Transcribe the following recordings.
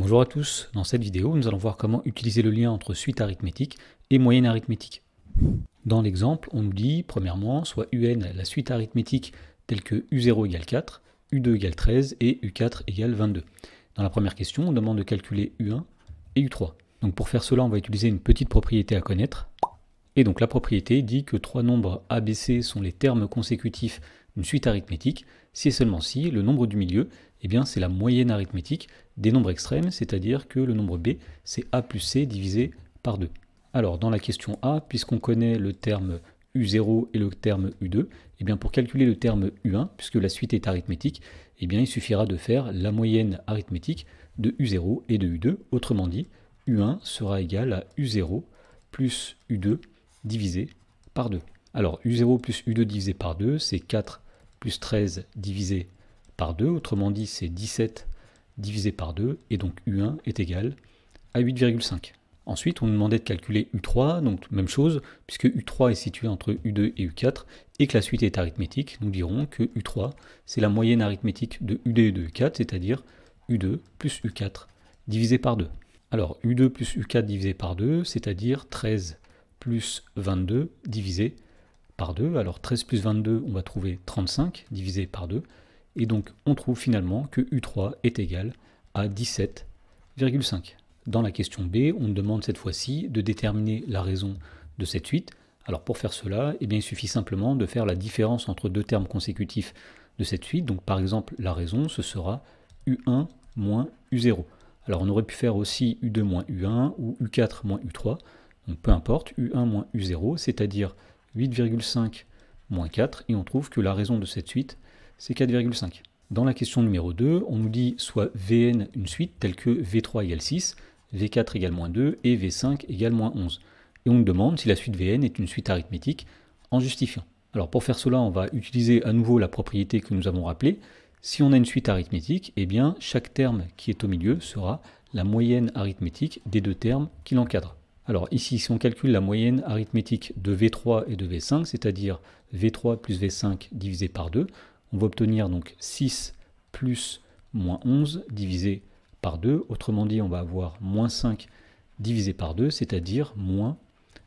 Bonjour à tous, dans cette vidéo nous allons voir comment utiliser le lien entre suite arithmétique et moyenne arithmétique. Dans l'exemple, on nous dit premièrement soit UN la suite arithmétique telle que U0 égale 4, U2 égale 13 et U4 égale 22. Dans la première question, on demande de calculer U1 et U3. Donc pour faire cela, on va utiliser une petite propriété à connaître. Et donc la propriété dit que trois nombres ABC sont les termes consécutifs d'une suite arithmétique, si et seulement si le nombre du milieu, eh bien c'est la moyenne arithmétique des nombres extrêmes, c'est-à-dire que le nombre B, c'est A plus C divisé par 2. Alors dans la question A, puisqu'on connaît le terme U0 et le terme U2, eh bien pour calculer le terme U1, puisque la suite est arithmétique, eh bien il suffira de faire la moyenne arithmétique de U0 et de U2, autrement dit, U1 sera égal à U0 plus U2 divisé par 2. Alors U0 plus U2 divisé par 2, c'est 4 plus 13 divisé par 2, autrement dit c'est 17 divisé par 2, et donc U1 est égal à 8,5. Ensuite, on nous demandait de calculer U3, donc même chose, puisque U3 est situé entre U2 et U4, et que la suite est arithmétique, nous dirons que U3, c'est la moyenne arithmétique de U2 et de U4, c'est-à-dire U2 plus U4 divisé par 2. Alors U2 plus U4 divisé par 2, c'est-à-dire 13 plus 22 divisé par 2. Alors 13 plus 22, on va trouver 35 divisé par 2. Et donc on trouve finalement que U3 est égal à 17,5. Dans la question B, on demande cette fois-ci de déterminer la raison de cette suite. Alors pour faire cela, eh bien, il suffit simplement de faire la différence entre deux termes consécutifs de cette suite. Donc par exemple, la raison, ce sera U1 moins U0. Alors on aurait pu faire aussi U2 moins U1 ou U4 moins U3. Donc peu importe, U1 moins U0, c'est-à-dire 8,5 moins 4, et on trouve que la raison de cette suite, c'est 4,5. Dans la question numéro 2, on nous dit soit Vn une suite telle que V3 égale 6, V4 égale moins 2 et V5 égale moins 11. Et on nous demande si la suite Vn est une suite arithmétique en justifiant. Alors pour faire cela, on va utiliser à nouveau la propriété que nous avons rappelée. Si on a une suite arithmétique, eh bien chaque terme qui est au milieu sera la moyenne arithmétique des deux termes qui l'encadrent. Alors ici, si on calcule la moyenne arithmétique de V3 et de V5, c'est-à-dire V3 plus V5 divisé par 2, on va obtenir donc 6 plus moins 11 divisé par 2. Autrement dit, on va avoir moins 5 divisé par 2, c'est-à-dire moins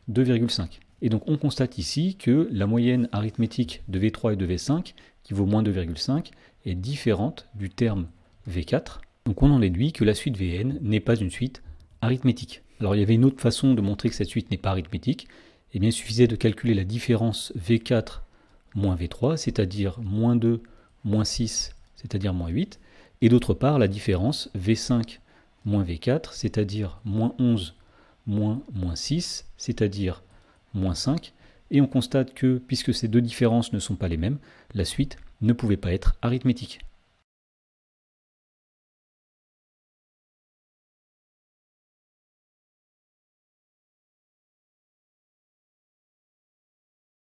2,5. Et donc on constate ici que la moyenne arithmétique de V3 et de V5, qui vaut moins 2,5, est différente du terme V4. Donc on en déduit que la suite Vn n'est pas une suite arithmétique. Alors il y avait une autre façon de montrer que cette suite n'est pas arithmétique. Eh bien, il suffisait de calculer la différence V4 moins V3, c'est-à-dire moins 2, moins 6, c'est-à-dire moins 8, et d'autre part la différence V5 moins V4, c'est-à-dire moins 11, moins 6, c'est-à-dire moins 5, et on constate que, puisque ces deux différences ne sont pas les mêmes, la suite ne pouvait pas être arithmétique.